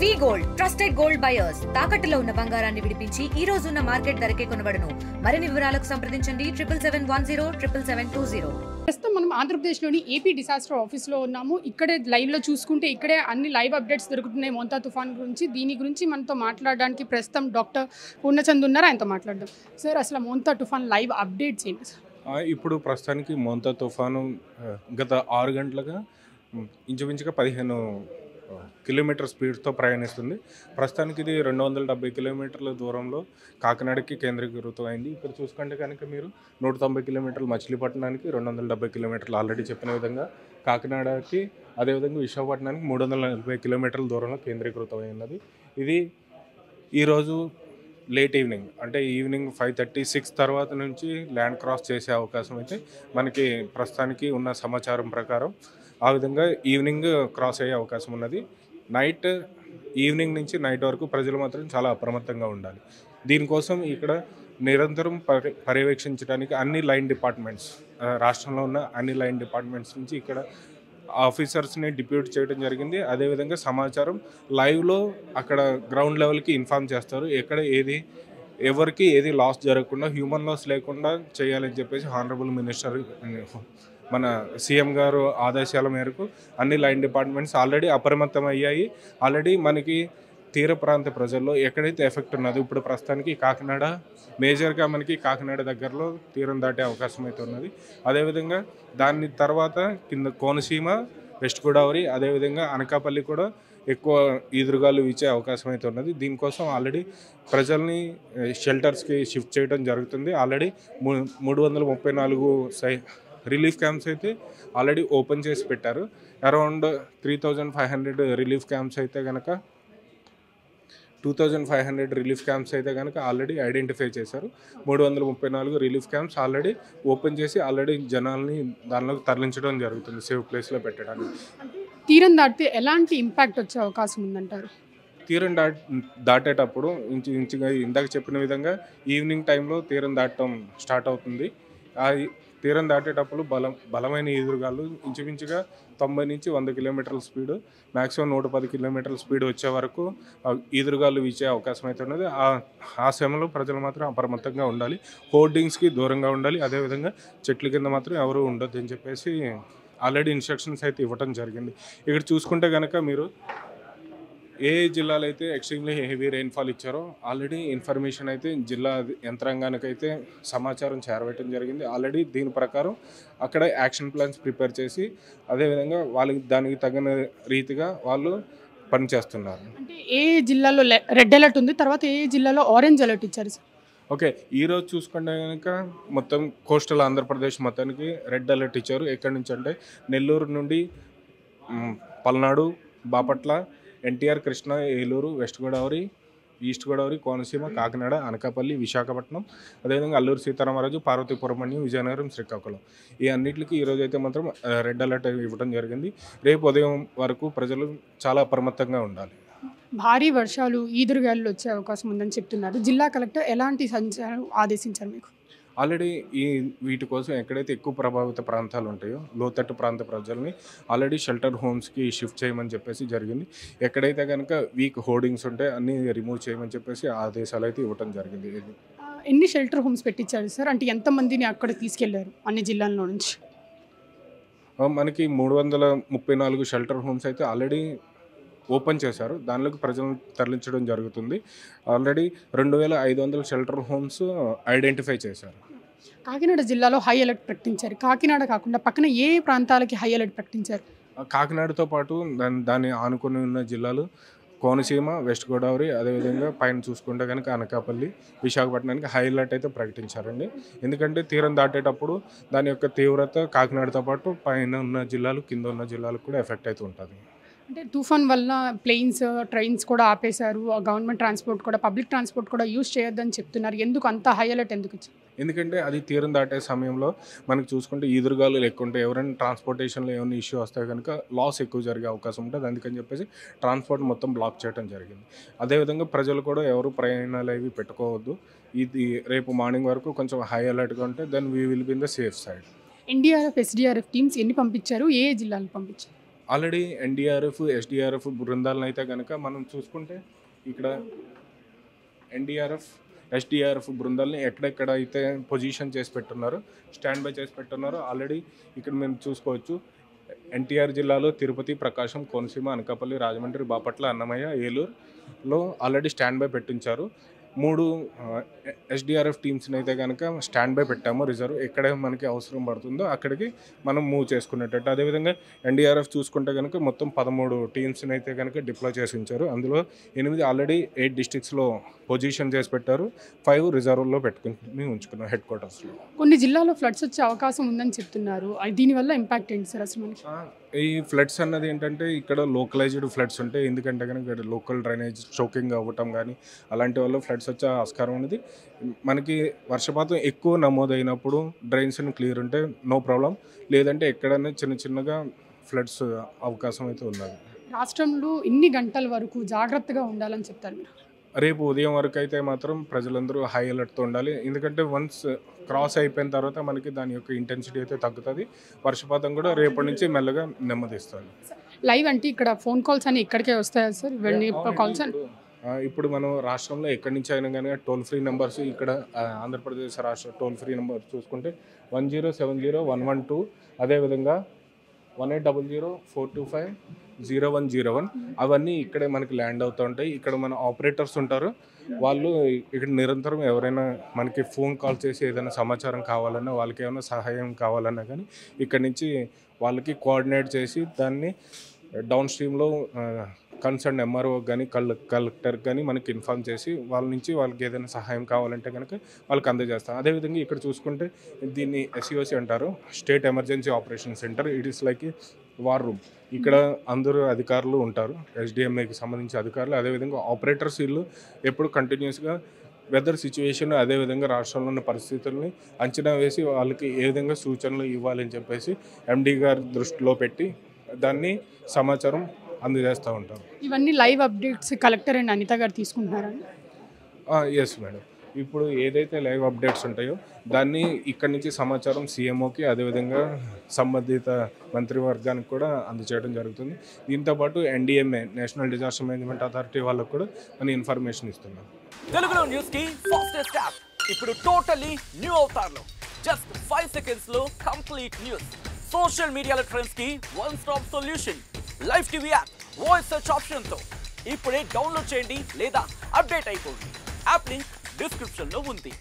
వి gold trusted gold buyers తాకట్టులో ఉన్న బంగారాన్ని విడిపించి ఈ రోజు ఉన్న మార్కెట్ ధరకే కొనబడును. మరిన్ని వివరాలకు సంప్రదించండి 7710 ప్రస్తుతం మనం ఆంధ్రప్రదేశ్లోని ఏపీ డిసాస్టర్ ఆఫీస్లో ఉన్నాము. ఇక్కడే లైవ్లో చూసుకుంటే ఇక్కడే అన్ని లైవ్ అప్డేట్స్ దొరుకుతున్నాయి మోంతా తుఫాన్ గురించి. దీని గురించి మనతో మాట్లాడడానికి ప్రస్తుతం డాక్టర్ పూర్ణచంద్ ఉన్నారు, ఆయనతో మాట్లాడదాం. సార్, అసలు మోంతా తుఫాన్ లైవ్ అప్డేట్స్ ఏంటి సార్? ఇప్పుడు ప్రస్తుతానికి మోంతా తుఫాను గత 6 గంటలుగా ఇంచుమించుగా 15 కిలోమీటర్ స్పీడ్తో ప్రయాణిస్తుంది. ప్రస్తుతానికి ఇది 270 కిలోమీటర్ల దూరంలో కాకినాడకి కేంద్రీకృతమైంది. ఇక్కడ చూసుకుంటే కనుక మీరు 190 కిలోమీటర్లు మచిలీపట్నానికి, 270 కిలోమీటర్లు ఆల్రెడీ చెప్పిన విధంగా కాకినాడకి, అదేవిధంగా విశాఖపట్నానికి 340 కిలోమీటర్ల దూరంలో కేంద్రీకృతమై ఉన్నది. ఇది ఈరోజు లేట్ ఈవినింగ్ అంటే ఈవినింగ్ 5:36 తర్వాత నుంచి ల్యాండ్ క్రాస్ చేసే అవకాశం అయితే మనకి ప్రస్తుతానికి ఉన్న సమాచారం ప్రకారం ఆ విధంగా ఈవినింగ్ క్రాస్ అయ్యే అవకాశం ఉన్నది. ఈవినింగ్ నుంచి నైట్ వరకు ప్రజలు మాత్రం చాలా అప్రమత్తంగా ఉండాలి. దీనికోసం ఇక్కడ నిరంతరం పర్యవేక్షించడానికి అన్ని లైన్ డిపార్ట్మెంట్స్, రాష్ట్రంలో ఉన్న అన్ని లైన్ డిపార్ట్మెంట్స్ నుంచి ఇక్కడ ఆఫీసర్స్ని డిప్యూట్ చేయడం జరిగింది. అదేవిధంగా సమాచారం లైవ్లో అక్కడ గ్రౌండ్ లెవెల్కి ఇన్ఫార్మ్ చేస్తారు. ఎవరికి ఏది లాస్ జరగకుండా, హ్యూమన్ లాస్ లేకుండా చేయాలని చెప్పేసి హానరబుల్ మినిస్టర్ మన సీఎం గారు ఆదేశాల మేరకు అన్ని లైన్ డిపార్ట్మెంట్స్ ఆల్రెడీ అప్రమత్తం అయ్యాయి. ఆల్రెడీ మనకి తీర ప్రాంత ప్రజల్లో ఎక్కడైతే ఎఫెక్ట్ ఉన్నదో ఇప్పుడు ప్రస్తుతానికి కాకినాడ, మేజర్గా మనకి కాకినాడ దగ్గరలో తీరం దాటే అవకాశం అయితే ఉన్నది. అదేవిధంగా దాని తర్వాత కింద కోనసీమ, వెస్ట్ గోదావరి, అదేవిధంగా అనకాపల్లి కూడా ఎక్కువ ఈదురుగాలు వీచే అవకాశం అయితే ఉన్నది. దీనికోసం ఆల్రెడీ ప్రజల్ని షెల్టర్స్కి షిఫ్ట్ చేయడం జరుగుతుంది. ఆల్రెడీ 334 రిలీఫ్ క్యాంప్స్ అయితే ఆల్రెడీ ఓపెన్ చేసి పెట్టారు. అరౌండ్ 3500 రిలీఫ్ క్యాంప్స్ అయితే కనుక 2500 రిలీఫ్ క్యాంప్స్ అయితే కనుక ఆల్రెడీ ఐడెంటిఫై చేశారు. 334 రిలీఫ్ క్యాంప్స్ ఆల్రెడీ ఓపెన్ చేసి ఆల్రెడీ జనాల్ని దానిలోకి తరలించడం జరుగుతుంది, సేఫ్ ప్లేస్లో పెట్టడానికి. తీరం దాటితే ఎలాంటి ఇంపాక్ట్ వచ్చే అవకాశం ఉందంటారు? తీరం దాటేటప్పుడు ఇంచుగా ఇందాక చెప్పిన విధంగా ఈవినింగ్ టైంలో తీరం దాటడం స్టార్ట్ అవుతుంది. ఆ తీరం దాటేటప్పుడు బలమైన ఈదురుగాలు ఇంచుమించుగా 90 నుంచి 100 కిలోమీటర్ల స్పీడ్, మ్యాక్సిమం 110 కిలోమీటర్ల స్పీడ్ వచ్చే వరకు ఈదురుగాలు వీచే అవకాశం అయితే ఉన్నది. ఆ సమయంలో ప్రజలు మాత్రం అప్రమత్తంగా ఉండాలి, హోర్డింగ్స్కి దూరంగా ఉండాలి. అదేవిధంగా చెట్ల కింద మాత్రం ఎవరు ఉండొద్దు అని చెప్పేసి ఆల్రెడీ ఇన్స్ట్రక్షన్స్ అయితే ఇవ్వడం జరిగింది. ఇక్కడ చూసుకుంటే కనుక మీరు ఏ జిల్లాలో అయితే ఎక్స్ట్రీమ్లీ హెవీ రెయిన్ఫాల్ ఇచ్చారో ఆల్రెడీ ఇన్ఫర్మేషన్ అయితే జిల్లా యంత్రాంగానికైతే సమాచారం చేరవేయటం జరిగింది. ఆల్రెడీ దీని ప్రకారం అక్కడ యాక్షన్ ప్లాన్స్ ప్రిపేర్ చేసి అదేవిధంగా దానికి తగిన రీతిగా వాళ్ళు పనిచేస్తున్నారు. అంటే ఏ జిల్లాలో రెడ్ అలర్ట్ ఉంది, తర్వాత ఏ జిల్లాలో ఆరెంజ్ అలర్ట్ ఇచ్చారు సార్? ఓకే, ఈరోజు చూసుకుంటే కనుక మొత్తం కోస్టల్ ఆంధ్రప్రదేశ్ మొత్తానికి రెడ్ అలర్ట్ ఇచ్చారు. ఎక్కడి నుంచి అంటే నెల్లూరు నుండి పల్నాడు, బాపట్ల, ఎన్టీఆర్, కృష్ణా, ఏలూరు, వెస్ట్ గోదావరి, ఈస్ట్ గోదావరి, కోనసీమ, కాకినాడ, అనకాపల్లి, విశాఖపట్నం, అదేవిధంగా అల్లూరు సీతారామరాజు, పార్వతీపురం, విజయనగరం, శ్రీకాకుళం, ఈ అన్నింటికి ఈరోజు అయితే మాత్రం రెడ్ అలర్ట్ ఇవ్వడం జరిగింది. రేపు ఉదయం వరకు ప్రజలు చాలా అప్రమత్తంగా ఉండాలి. భారీ వర్షాలు, ఈదురుగాలు వచ్చే అవకాశం ఉందని చెప్తున్నారు. జిల్లా కలెక్టర్ ఎలాంటి సంచారం ఆదేశించారు మీకు? ఆల్రెడీ వీటి కోసం ఎక్కడైతే ఎక్కువ ప్రభావిత ప్రాంతాలు ఉంటాయో లోతట్టు ప్రాంత ప్రజల్ని ఆల్రెడీ షెల్టర్ హోమ్స్కి షిఫ్ట్ చేయమని చెప్పేసి జరిగింది. ఎక్కడైతే కనుక వీక్ హోర్డింగ్స్ ఉంటే అన్నీ రిమూవ్ చేయమని చెప్పేసి ఆదేశాలు అయితే ఇవ్వడం జరిగింది. ఎన్ని షెల్టర్ హోమ్స్ పెట్టించారు సార్? అంటే ఎంతమందిని అక్కడ తీసుకెళ్లారు అన్ని జిల్లాల్లో నుంచి? మనకి 334 షెల్టర్ హోమ్స్ అయితే ఆల్రెడీ ఓపెన్ చేశారు. దానిలోకి ప్రజలను తరలించడం జరుగుతుంది. ఆల్రెడీ 2500 షెల్టర్ హోమ్స్ ఐడెంటిఫై చేశారు. కాకినాడ జిల్లాలో హై అలర్ట్ ప్రకటించారు. కాకినాడ కాకుండా పక్కన ఏ ప్రాంతాలకి హై అలర్ట్ ప్రకటించారు? కాకినాడతో పాటు దాన్ని ఆనుకుని ఉన్న జిల్లాలు కోనసీమ, వెస్ట్ గోదావరి, అదేవిధంగా పైన చూసుకుంటే కనుక అనకాపల్లి, విశాఖపట్నానికి హై అలర్ట్ అయితే ప్రకటించారండి. ఎందుకంటే తీరం దాటేటప్పుడు దాని యొక్క తీవ్రత కాకినాడతో పాటు పైన ఉన్న జిల్లాలు, కింద ఉన్న జిల్లాలకు కూడా ఎఫెక్ట్ అయితే ఉంటుంది. అంటే తుఫాన్ వల్ల ప్లేన్స్, ట్రైన్స్ కూడా ఆపేశారు. గవర్నమెంట్ ట్రాన్స్పోర్ట్ కూడా, పబ్లిక్ ట్రాన్స్పోర్ట్ కూడా యూజ్ చేయొద్దని చెప్తున్నారు. ఎందుకు అంత హై అలర్ట్ ఎందుకు ఇచ్చారు? ఎందుకంటే అది తీరం దాటే సమయంలో మనకు చూసుకుంటే ఈదురుగాలు ఎక్కువ ఉంటాయి. ఎవరైనా ట్రాన్స్పోర్టేషన్లో ఏమైనా ఇష్యూ వస్తే కనుక లాస్ ఎక్కువ జరిగే అవకాశం ఉంటుంది. అందుకని చెప్పేసి ట్రాన్స్పోర్ట్ మొత్తం బ్లాక్ చేయడం జరిగింది. అదేవిధంగా ప్రజలు కూడా ఎవరు ప్రయాణాలు అవి పెట్టుకోవద్దు. ఇది రేపు మార్నింగ్ వరకు కొంచెం హై అలర్ట్గా ఉంటే then we will be in the safe side. NDRF, SDRF teams ఎన్ని పంపించారు? ఏ జిల్లాలకు పంపించారు? ఆల్రెడీ ఎన్డీఆర్ఎఫ్, ఎస్డీఆర్ఎఫ్ బృందాలను అయితే కనుక మనం చూసుకుంటే ఇక్కడ ఎన్డీఆర్ఎఫ్, ఎస్డీఆర్ఎఫ్ బృందాలని ఎక్కడెక్కడ అయితే పొజిషన్ చేసి పెట్టున్నారో, స్టాండ్ బై చేసి పెట్టున్నారో ఆల్రెడీ ఇక్కడ మేము చూసుకోవచ్చు. ఎన్టీఆర్ జిల్లాలో తిరుపతి, ప్రకాశం, కోనసీమ, అనకాపల్లి, రాజమండ్రి, బాపట్ల, అన్నమయ్య, ఏలూరులో ఆల్రెడీ స్టాండ్ బై పెట్టించారు. 3 ఎస్డీఆర్ఎఫ్ టీమ్స్ని అయితే కనుక స్టాండ్ బై పెట్టాము. రిజర్వ్ ఎక్కడ మనకి అవసరం పడుతుందో అక్కడికి మనం మూవ్ చేసుకునేటట్టు. అదేవిధంగా ఎన్డీఆర్ఎఫ్ చూసుకుంటే కనుక మొత్తం 13 టీమ్స్ని అయితే కనుక డిప్లాయ్ చేసి ఉంచారు. అందులో 8 ఆల్రెడీ 8 డిస్ట్రిక్ట్స్లో పొజిషన్ చేసి పెట్టారు. 5 రిజర్వ్లో పెట్టుకుని ఉంచుకున్నాం హెడ్ క్వార్టర్స్లో. కొన్ని జిల్లాలో ఫ్లడ్స్ వచ్చే అవకాశం ఉందని చెప్తున్నారు. దీనివల్ల ఇంపాక్ట్ ఏంటి సార్ అసలు మనకి? ఈ ఫ్లడ్స్ అన్నది ఏంటంటే ఇక్కడ లోకలైజ్డ్ ఫ్లడ్స్ ఉంటాయి. ఎందుకంటే కనుక లోకల్ డ్రైనేజ్ చోకింగ్ అవ్వటం కానీ అలాంటి వల్ల ఫ్లడ్స్ వచ్చే ఆస్కారం అనేది. మనకి వర్షపాతం ఎక్కువ నమోదైనప్పుడు డ్రైన్స్ని క్లియర్ ఉంటే నో ప్రాబ్లం, లేదంటే ఎక్కడైనా చిన్నగా ఫ్లడ్స్ అవకాశం అయితే ఉన్నది. రాష్ట్రంలో ఎన్ని గంటల వరకు జాగ్రత్తగా ఉండాలని చెప్తారు మీరు? రేపు ఉదయం వరకు అయితే మాత్రం ప్రజలందరూ హై అలర్ట్తో ఉండాలి. ఎందుకంటే వన్స్ క్రాస్ అయిపోయిన తర్వాత మనకి దాని యొక్క ఇంటెన్సిటీ అయితే తగ్గుతుంది. వర్షపాతం కూడా రేపటి నుంచి మెల్లగా నెమ్మదిస్తుంది. లైవ్ అంటే ఇక్కడ ఫోన్ కాల్స్ అని ఇక్కడికే వస్తాయా సార్? ఇవన్నీ కాల్స్ అని ఇప్పుడు మనం రాష్ట్రంలో ఎక్కడి నుంచి అయినా కానీ టోల్ ఫ్రీ నెంబర్స్ ఇక్కడ ఆంధ్రప్రదేశ్ రాష్ట్ర టోల్ ఫ్రీ నెంబర్ చూసుకుంటే 1070-112, అదేవిధంగా 1800-425-0101 అవన్నీ ఇక్కడే మనకి ల్యాండ్ అవుతూ ఉంటాయి. ఇక్కడ మన ఆపరేటర్స్ ఉంటారు. వాళ్ళు ఇక్కడ నిరంతరం ఎవరైనా మనకి ఫోన్ కాల్ చేసి ఏదైనా సమాచారం కావాలన్నా, వాళ్ళకి ఏమైనా సహాయం కావాలన్నా కానీ ఇక్కడ నుంచి వాళ్ళకి కోఆర్డినేట్ చేసి దాన్ని డౌన్ స్ట్రీమ్లో కన్సర్న్ ఎంఆర్ఓ కానీ కలెక్టర్ కానీ మనకి ఇన్ఫార్మ్ చేసి వాళ్ళ నుంచి వాళ్ళకి ఏదైనా సహాయం కావాలంటే కనుక వాళ్ళకి అందజేస్తాం. అదేవిధంగా ఇక్కడ చూసుకుంటే దీన్ని ఎస్ఈఓసి అంటారు, state emergency operation centre. It is like war room. ఇక్కడ అందరూ అధికారులు ఉంటారు, ఎస్డిఎంఏకి సంబంధించి అధికారులు. అదేవిధంగా ఆపరేటర్స్ వీళ్ళు ఎప్పుడు కంటిన్యూస్గా వెదర్ సిచ్యువేషన్, అదేవిధంగా రాష్ట్రంలో ఉన్న పరిస్థితుల్ని అంచనా వేసి వాళ్ళకి ఏ విధంగా సూచనలు ఇవ్వాలని చెప్పేసి ఎండి గారి దృష్టిలో పెట్టి దాన్ని సమాచారం అందజేస్తూ ఉంటాం. ఇవన్నీ live updates collector and Anitha గారు తీసుకుంటున్నారండి? Yes madam. ఇప్పుడు ఏదైతే లైవ్ అప్డేట్స్ ఉంటాయో దాన్ని ఇక్కడి నుంచి సమాచారం సీఎంఓకి, అదేవిధంగా సంబంధిత మంత్రివర్గానికి కూడా అందజేయడం జరుగుతుంది. దీంతోపాటు NDMA, national disaster management authority వాళ్ళకు కూడా మనం ఇన్ఫర్మేషన్ ఇస్తున్నాం. తెలుగులో న్యూస్ కి ఫాస్టెస్ట్ యాప్ ఇప్పుడు టోటలీ న్యూ అవతార్లో. జస్ట్ 5 seconds లో కంప్లీట్ న్యూస్, సోషల్ మీడియాలో ట్రెండ్స్ కి one stop solution, live TV app, voice search option తో ఇప్పుడే డౌన్లోడ్ చేయండి లేదా అప్డేట్ అయిపోండి. యాప్ లింక్ డిస్క్రిప్షన్ లో ఉంది.